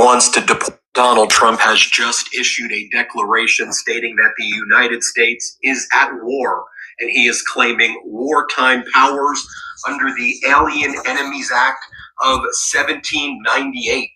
wants to deport. Donald Trump has just issued a declaration stating that the United States is at war, and he is claiming wartime powers under the Alien Enemies Act of 1798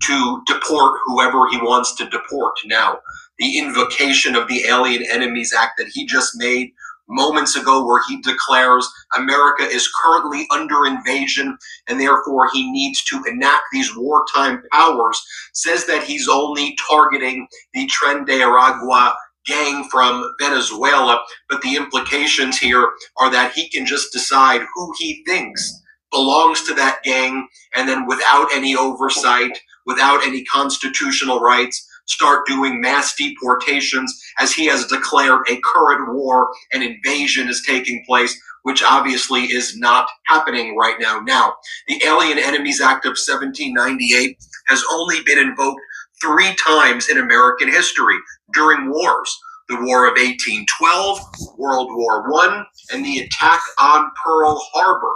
to deport whoever he wants to deport. Now, the invocation of the Alien Enemies Act that he just made moments ago, where he declares America is currently under invasion and therefore he needs to enact these wartime powers, says that he's only targeting the Tren de Aragua gang from Venezuela, but the implications here are that he can just decide who he thinks belongs to that gang, and then without any oversight, without any constitutional rights, start doing mass deportations, as he has declared a current war and invasion is taking place, which obviously is not happening right now. Now, the Alien Enemies Act of 1798 has only been invoked 3 times in American history during wars: the War of 1812, World War I, and the attack on Pearl Harbor.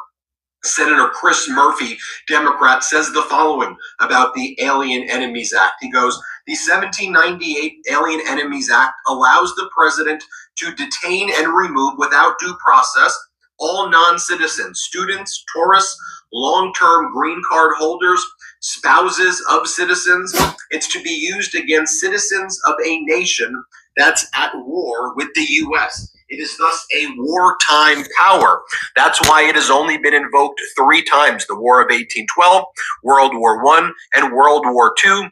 Senator Chris Murphy, Democrat, says the following about the Alien Enemies Act. He goes, the 1798 Alien Enemies Act allows the president to detain and remove without due process all non-citizens, students, tourists, long-term green card holders, spouses of citizens. It's to be used against citizens of a nation that's at war with the U.S. It is thus a wartime power. That's why it has only been invoked 3 times: the War of 1812, World War I, and World War II.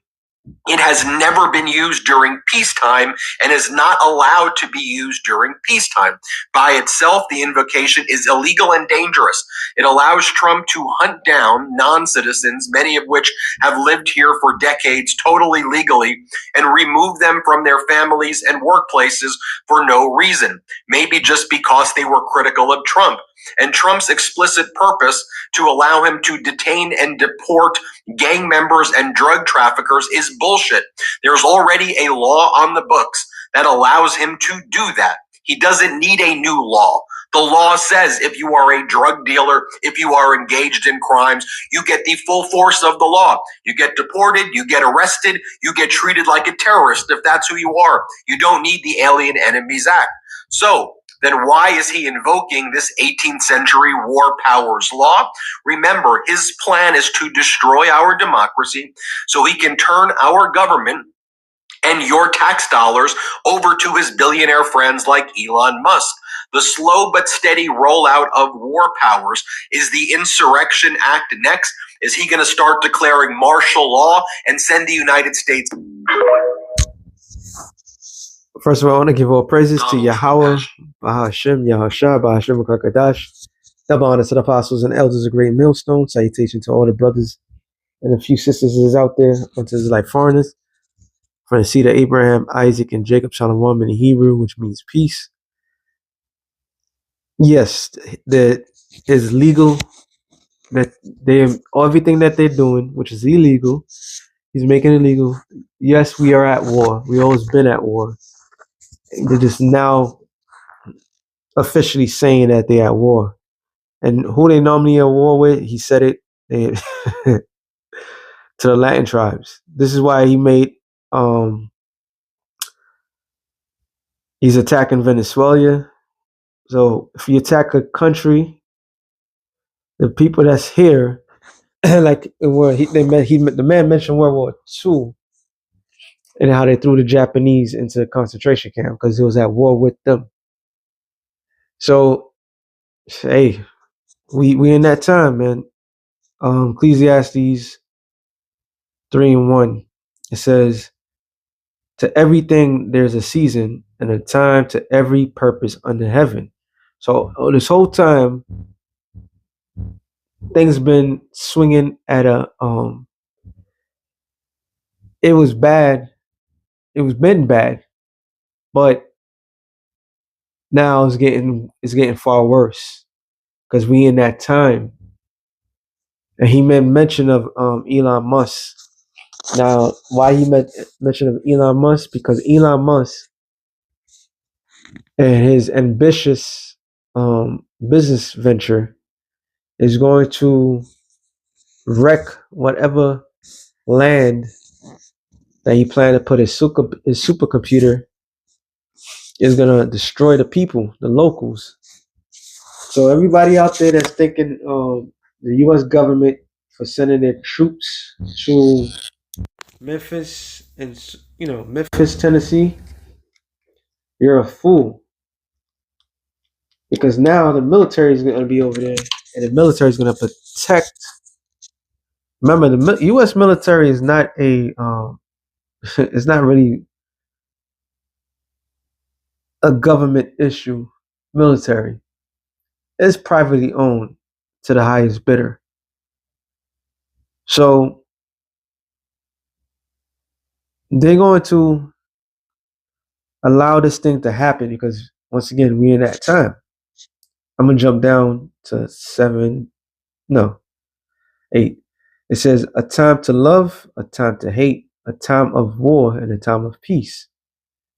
It has never been used during peacetime and is not allowed to be used during peacetime. By itself, the invocation is illegal and dangerous. It allows Trump to hunt down non-citizens, many of which have lived here for decades totally legally, and remove them from their families and workplaces for no reason, maybe just because they were critical of Trump. And Trump's explicit purpose to allow him to detain and deport gang members and drug traffickers is bullshit. There's already a law on the books that allows him to do that. He doesn't need a new law. The law says if you are a drug dealer, if you are engaged in crimes, you get the full force of the law. You get deported, you get arrested, you get treated like a terrorist if that's who you are. You don't need the Alien Enemies Act. So, then why is he invoking this 18th century war powers law? Remember, his plan is to destroy our democracy so he can turn our government and your tax dollars over to his billionaire friends like Elon Musk. The slow but steady rollout of war powers. Is the Insurrection Act next? Is he going to start declaring martial law and send the United States? First of all, I want to give all praises to Yahweh, Bahashem, Yahushua, Bahashem, Kakadash. Double honor to the apostles and elders of Great Millstone. Salutation to all the brothers and a few sisters that's out there, unto like foreigners. From the seed of Abraham, Isaac, and Jacob, Shalom in Hebrew, which means peace. Yes, that is legal. That everything that they're doing, which is illegal, he's making it legal. Yes, we are at war. We always been at war. They're just now officially saying that they're at war. And who they normally at war with, he said it to the Latin tribes. This is why he made he's attacking Venezuela. So if you attack a country, the people that's here, like the man mentioned World War II and how they threw the Japanese into a concentration camp because he was at war with them. So, hey, we in that time, man. Ecclesiastes 3:1. It says, to everything there's a season and a time to every purpose under heaven. So this whole time, things been swinging at a it was bad. It was been bad, but now it's getting far worse because we in that time. And he made mention of Elon Musk. Now, why he made mention of Elon Musk? Because Elon Musk and his ambitious business venture is going to wreck whatever land that he planned to put his supercomputer is gonna destroy the people, the locals. So everybody out there that's thinking the U.S. government for sending their troops to Memphis and Memphis, Tennessee, you're a fool because now the military is going to be over there, and the military is going to protect. Remember, the U.S. military is not it's not really a government issue military. It's privately owned to the highest bidder. So they're going to allow this thing to happen because once again, we're in that time. I'm gonna jump down to 7, no, 8. It says a time to love, a time to hate, a time of war, and a time of peace.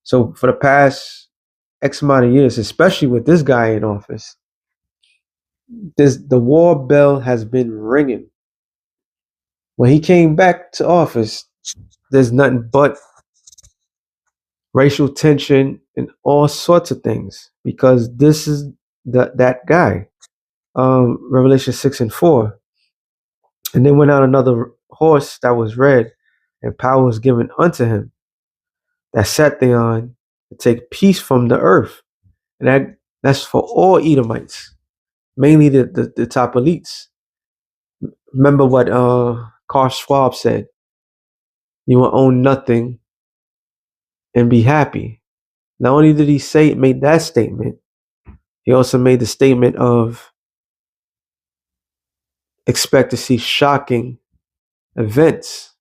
So for the past X amount of years, especially with this guy in office, the war bell has been ringing. When he came back to office, there's nothing but racial tension and all sorts of things because this is that guy. Revelation 6:4. And then went out another horse that was red, and power was given unto him that sat thereon to take peace from the earth. And that's for all Edomites, mainly the top elites. Remember what Carl Schwab said: "You will own nothing and be happy." Not only did he made that statement, he also made the statement of expect to see shocking events.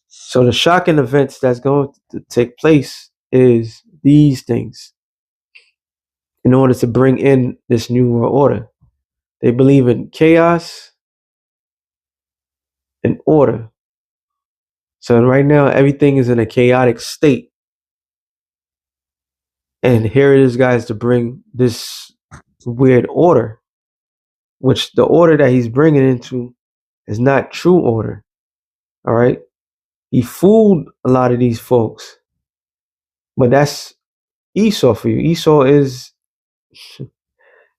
So the shocking events that's going to take place is these things in order to bring in this new world order. They believe in chaos and order. So right now everything is in a chaotic state. And here it is, guys, to bring this weird order, which the order that he's bringing into is not true order. All right. He fooled a lot of these folks, but that's Esau for you. Esau is,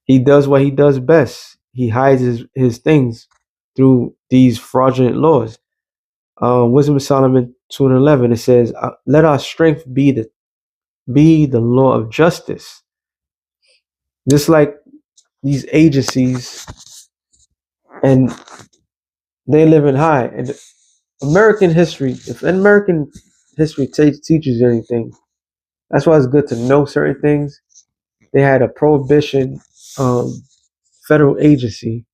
he does what he does best. He hides his things through these fraudulent laws. Wisdom of Solomon 2:11, it says, "Let our strength be the law of justice." Just like these agencies, and they live in high. And American history, if American history teaches you anything, that's why it's good to know certain things. They had a prohibition federal agency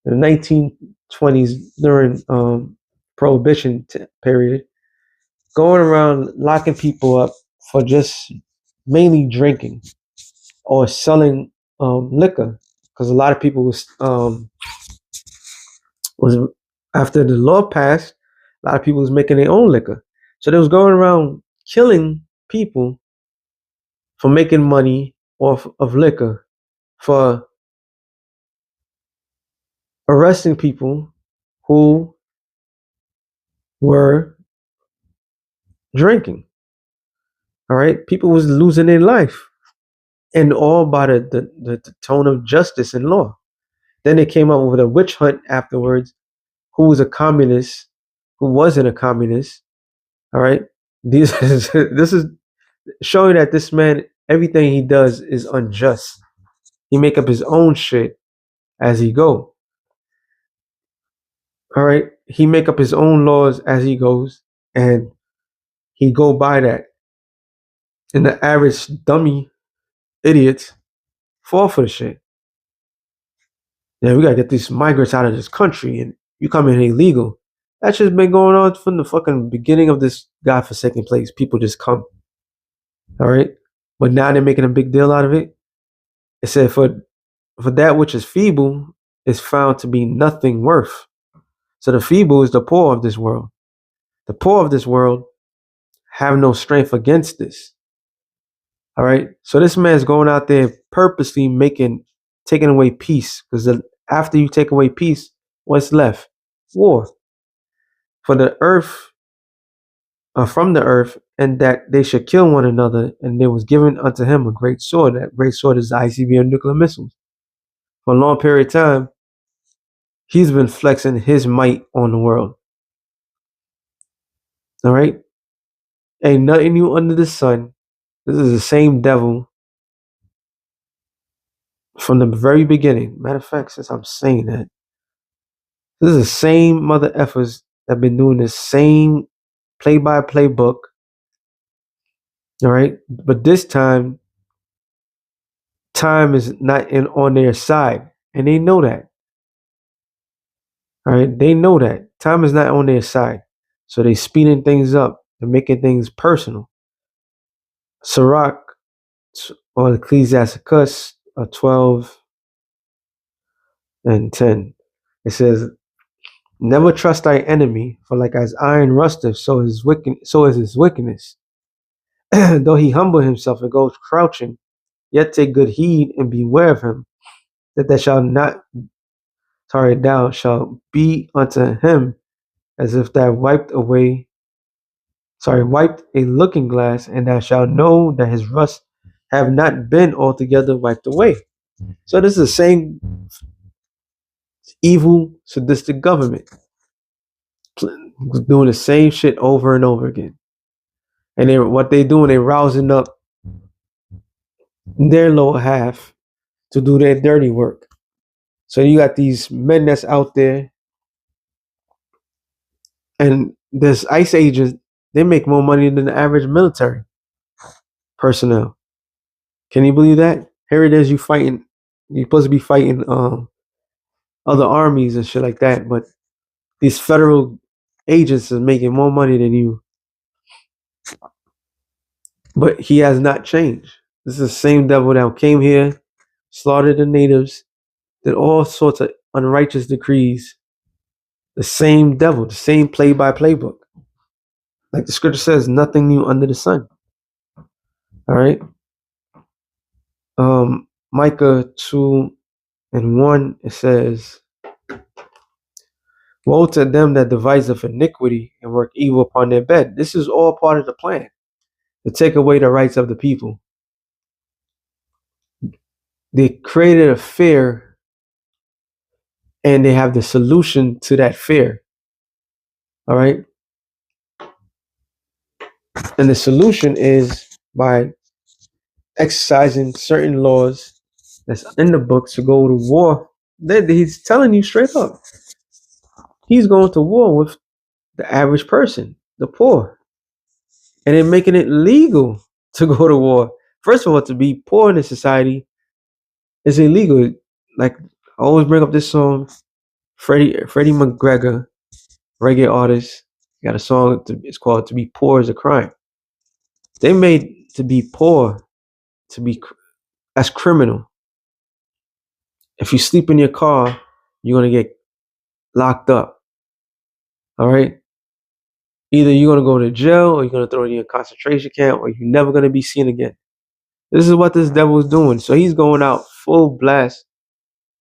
in the 1920s during prohibition period, going around locking people up for just mainly drinking or selling liquor, because a lot of people was after the law passed, a lot of people was making their own liquor, so they was going around killing people for making money off of liquor, for arresting people who were drinking. All right, people was losing their life, and all by the tone of justice and law. Then they came up with a witch hunt afterwards. Who was a communist? Who wasn't a communist? All right, this is showing that this man, everything he does is unjust. He make up his own shit as he go. All right, he make up his own laws as he goes, and he go by that. And the average dummy idiots fall for the shit. Yeah, we gotta get these migrants out of this country, and you come in illegal. That's just been going on from the fucking beginning of this godforsaken place. People just come. All right, but now they're making a big deal out of it. It said for that which is feeble is found to be nothing worth. So the feeble is the poor of this world. The poor of this world have no strength against this. All right. So this man's going out there purposely taking away peace, because after you take away peace, what's left? War. For the earth from the earth, and that they should kill one another. And there was given unto him a great sword. That great sword is the ICBM nuclear missiles. For a long period of time, he's been flexing his might on the world. All right? Ain't nothing new under the sun. This is the same devil from the very beginning. Matter of fact, since I'm saying that, this is the same mother effers that been doing the same play-by-play book. All right? But this time is not on their side. And they know that. All right? They know that. Time is not on their side. So they speeding things up and making things personal. Sirach or Ecclesiasticus 12 and 10. It says, never trust thy enemy, for like as iron rusteth, so is his wickedness. Though he humble himself and goes crouching, yet take good heed and beware of him, that thou shalt be unto him as if thou wiped a looking glass, and thou shalt know that his rust have not been altogether wiped away. So this is the same evil, sadistic government doing the same shit over and over again. And they're doing, they're rousing up their lower half to do their dirty work. So you got these men that's out there, and this ICE agents, they make more money than the average military personnel. Can you believe that? Here it is, you're supposed to be fighting other armies and shit like that, but these federal agents is making more money than you. But he has not changed. This is the same devil that came here, slaughtered the natives, did all sorts of unrighteous decrees. The same devil, the same play-by-play book. Like the scripture says, nothing new under the sun. All right. Micah 2:1, it says, woe to them that deviseth iniquity and work evil upon their bed. This is all part of the plan to take away the rights of the people. They created a fear, and they have the solution to that fear. All right. And the solution is by exercising certain laws that's in the book to go to war. He's telling you straight up. He's going to war with the average person, the poor. And they're making it legal to go to war. First of all, to be poor in this society is illegal. Like, I always bring up this song, Freddie McGregor, reggae artist, got a song, it's called To Be Poor is a Crime. They made to be poor that's criminal. If you sleep in your car, you're going to get locked up. All right? Either you're going to go to jail, or you're going to throw it in a concentration camp, or you're never going to be seen again. This is what this devil is doing. So he's going out full blast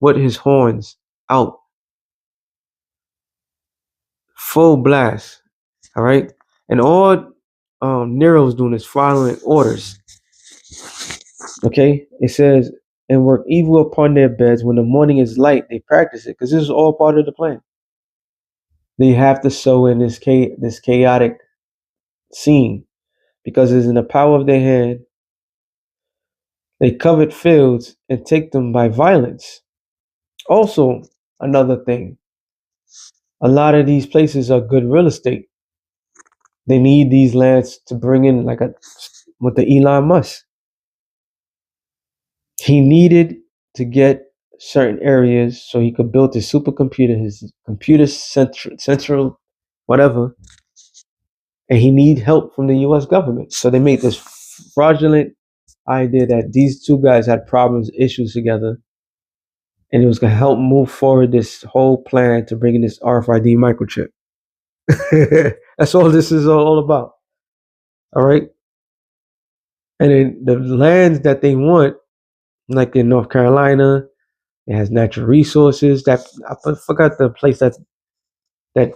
with his horns out. Full blast. All right? And all Nero's doing is following orders. Okay? It says, and work evil upon their beds. When the morning is light, they practice it, because this is all part of the plan. They have to sow in this chaotic scene, because it's in the power of their hand. They covet fields and take them by violence. Also, another thing, a lot of these places are good real estate. They need these lands to bring in, with the Elon Musk. He needed to get certain areas so he could build his supercomputer, his computer central, whatever. And he need help from the U.S. government. So they made this fraudulent idea that these two guys had issues together, and it was going to help move forward this whole plan to bring in this RFID microchip. That's all this is all about. All right. And then the lands that they want, like in North Carolina, it has natural resources. That I forgot the place that it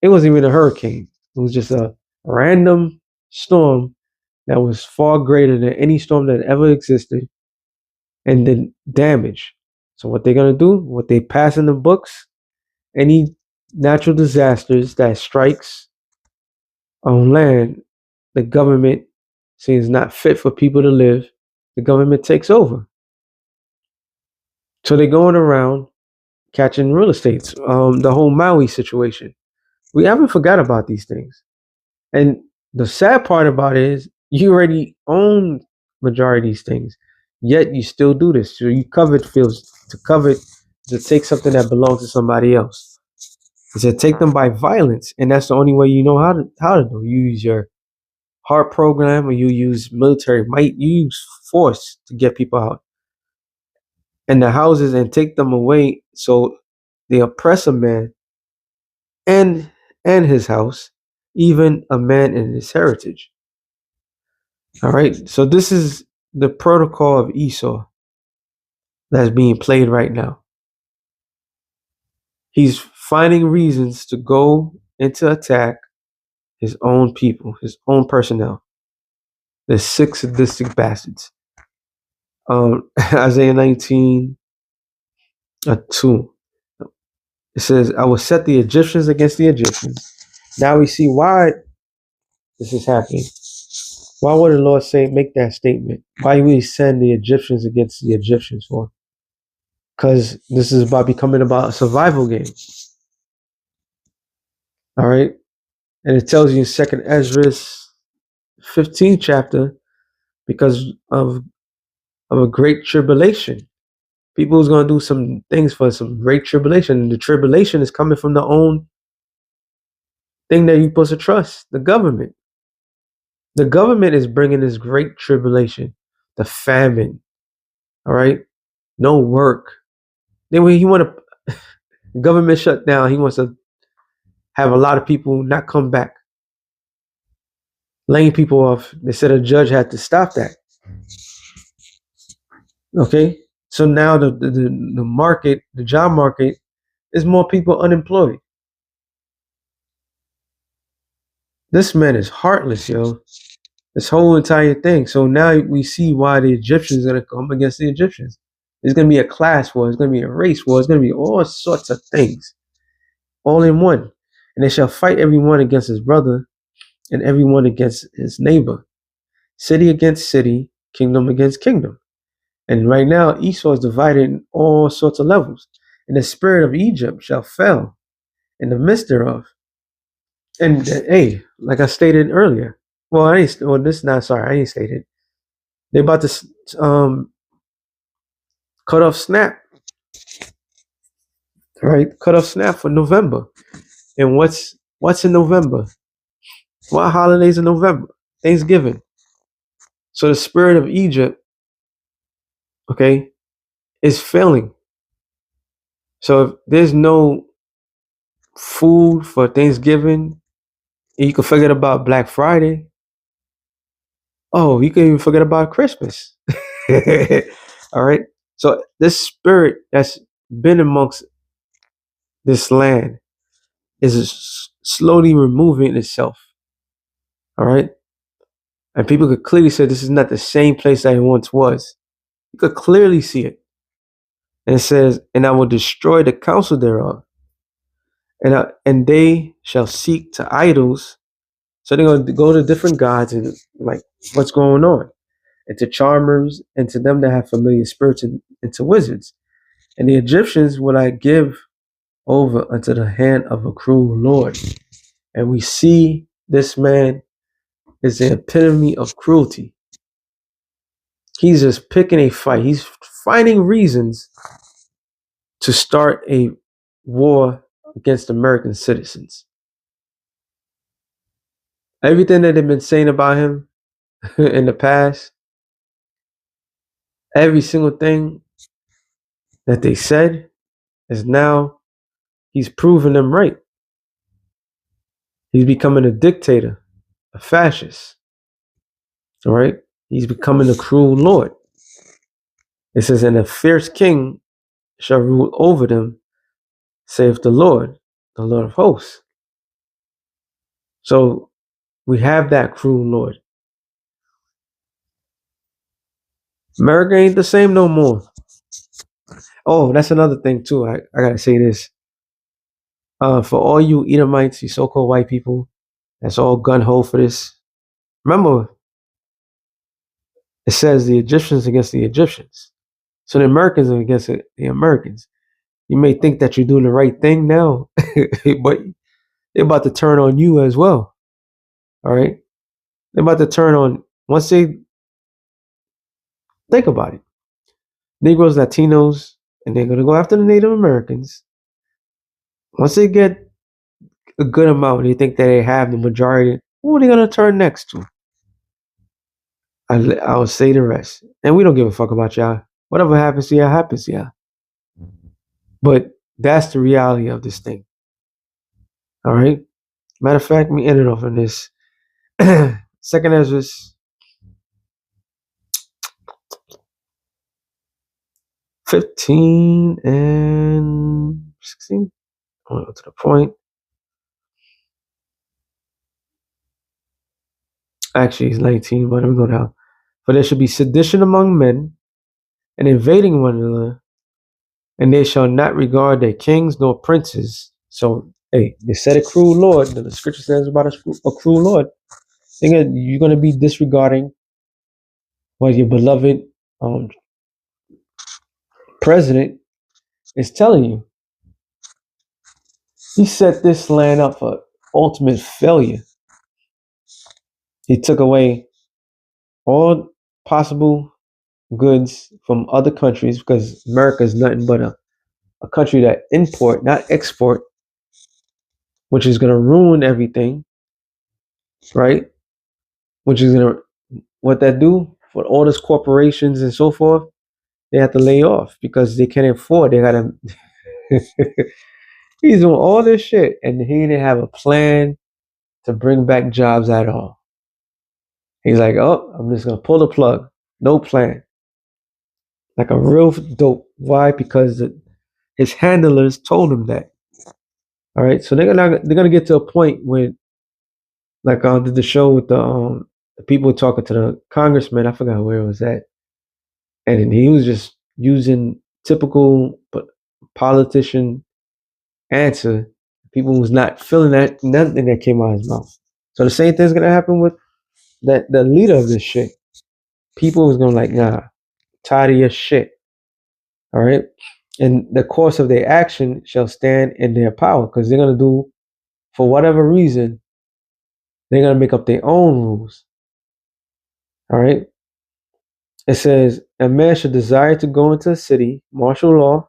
wasn't even a hurricane. It was just a random storm that was far greater than any storm that ever existed, and the damage. So what they're gonna do, what they pass in the books, any natural disasters that strikes on land, the government seems not fit for people to live, the government takes over. So they're going around catching real estates. The whole Maui situation. We haven't forgot about these things. And the sad part about it is you already own majority of these things, yet you still do this. So you covet feels to covet to take something that belongs to somebody else. It's to take them by violence, and that's the only way you know how to do. You use your heart program, or you use military might. You use force to get people out and the houses and take them away. So they oppress a man and his house, even a man in his heritage. All right. So this is the protocol of Esau that's being played right now. He's finding reasons to go into attack his own people, his own personnel. The sick sadistic bastards. Isaiah 19, 2. It says, I will set the Egyptians against the Egyptians. Now we see why this is happening. Why would the Lord say, make that statement? Why would he send the Egyptians against the Egyptians for? Because this is about becoming about a survival game. All right. And it tells you in 2nd Ezra 15th chapter, because of a great tribulation. People is going to do some things for some great tribulation. And the tribulation is coming from the own thing that you're supposed to trust, the government. The government is bringing this great tribulation, the famine. All right. No work. Then when he want to government shut down, he wants to have a lot of people not come back, laying people off. They said a judge had to stop that. Okay, so now the market, the job market, is more people unemployed. This man is heartless, yo. This whole entire thing. So now we see why the Egyptians are gonna come against the Egyptians. It's gonna be a class war. It's gonna be a race war. It's gonna be all sorts of things, all in one. And they shall fight everyone against his brother, and everyone against his neighbor, city against city, kingdom against kingdom. And right now, Esau is divided in all sorts of levels. And the spirit of Egypt shall fail in the midst thereof. And hey, like I stated earlier, well, I ain't. Well, this not sorry, I ain't stated. They're about to cut off SNAP, right? Cut off SNAP for November. And what's in November? What holidays in November? Thanksgiving. So the spirit of Egypt, okay, is failing. So if there's no food for Thanksgiving, you can forget about Black Friday. Oh, you can even forget about Christmas. All right. So this spirit that's been amongst this land is slowly removing itself. All right. And people could clearly say this is not the same place that it once was. You could clearly see it. And it says, and I will destroy the counsel thereof. And they shall seek to idols. So they're going to go to different gods and like, what's going on? And to charmers and to them that have familiar spirits and to wizards. And the Egyptians will I give over unto the hand of a cruel Lord. And we see this man is the epitome of cruelty. He's just picking a fight. He's finding reasons to start a war against American citizens. Everything that they've been saying about him in the past, every single thing that they said is now he's proving them right. He's becoming a dictator, a fascist. All right. He's becoming a cruel Lord. It says, and a fierce king shall rule over them, saith the Lord of hosts. So We have that cruel Lord. America ain't the same no more. Oh, that's another thing too. I gotta say this. For all you Edomites, you so-called white people, that's all gun ho for this. Remember, it says the Egyptians against the Egyptians. So the Americans are against the Americans. You may think that you're doing the right thing now, but they're about to turn on you as well. All right? They're about to turn on, once they think about it, Negroes, Latinos, and they're going to go after the Native Americans. Once they get a good amount, they think that they have the majority, who are they going to turn next to? I'll say the rest. And we don't give a fuck about y'all. Whatever happens to y'all, happens to y'all. But that's the reality of this thing. All right? Matter of fact, let me end it off on this. Second Ezra 15 and 16. I want to go to the point. Actually, it's 19, but I'm going down. For there should be sedition among men and invading one another, and they shall not regard their kings nor princes. So, hey, they said a cruel Lord. The scripture says about a cruel Lord. You're going to be disregarding what your beloved president is telling you. He set this land up for ultimate failure. He took away all possible goods from other countries because America is nothing but a country that import, not export, which is going to ruin everything, right? Which is going to, what that do for all those corporations and so forth, they have to lay off because they can't afford. They got to. He's doing all this shit, and he didn't have a plan to bring back jobs at all. He's like, oh, I'm just gonna pull the plug. No plan. Like a real dope. Why? Because his handlers told him that. All right, so they're gonna get to a point when, like, did the show with the people talking to the congressman. I forgot where it was at, and he was just using typical politician answer. People was not feeling that nothing that came out of his mouth. So the same thing's gonna happen with that the leader of this shit. People was gonna like, nah, tired of your shit. All right. And the course of their action shall stand in their power because they're gonna do, for whatever reason, they're gonna make up their own rules. All right. It says a man should desire to go into a city, martial law.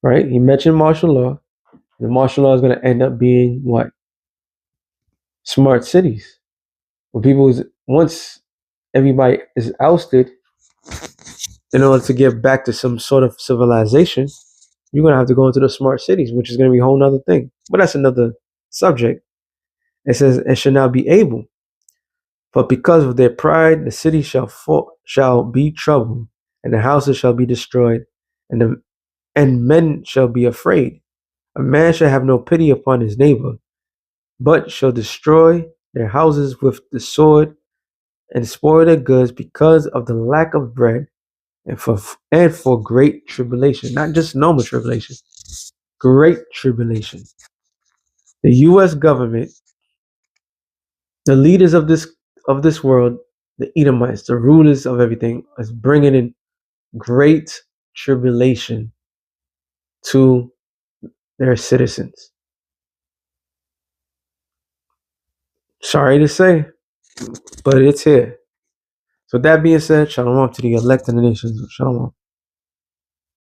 Right? He mentioned martial law. The martial law is gonna end up being what? Smart cities. Where people once everybody is ousted, in order to get back to some sort of civilization, you're gonna have to go into the smart cities, which is gonna be a whole nother thing. But that's another subject. It says it shall not be able, but because of their pride, the city shall be troubled, and the houses shall be destroyed, and men shall be afraid. A man shall have no pity upon his neighbor, but shall destroy their houses with the sword, and spoil their goods because of the lack of bread, and for great tribulation, not just normal tribulation, great tribulation. The U.S. government, the leaders of this world, the Edomites, the rulers of everything, is bringing in great tribulation to their citizens. Sorry to say, but it's here. So with that being said, shalom to the elect and the nations. Shalom.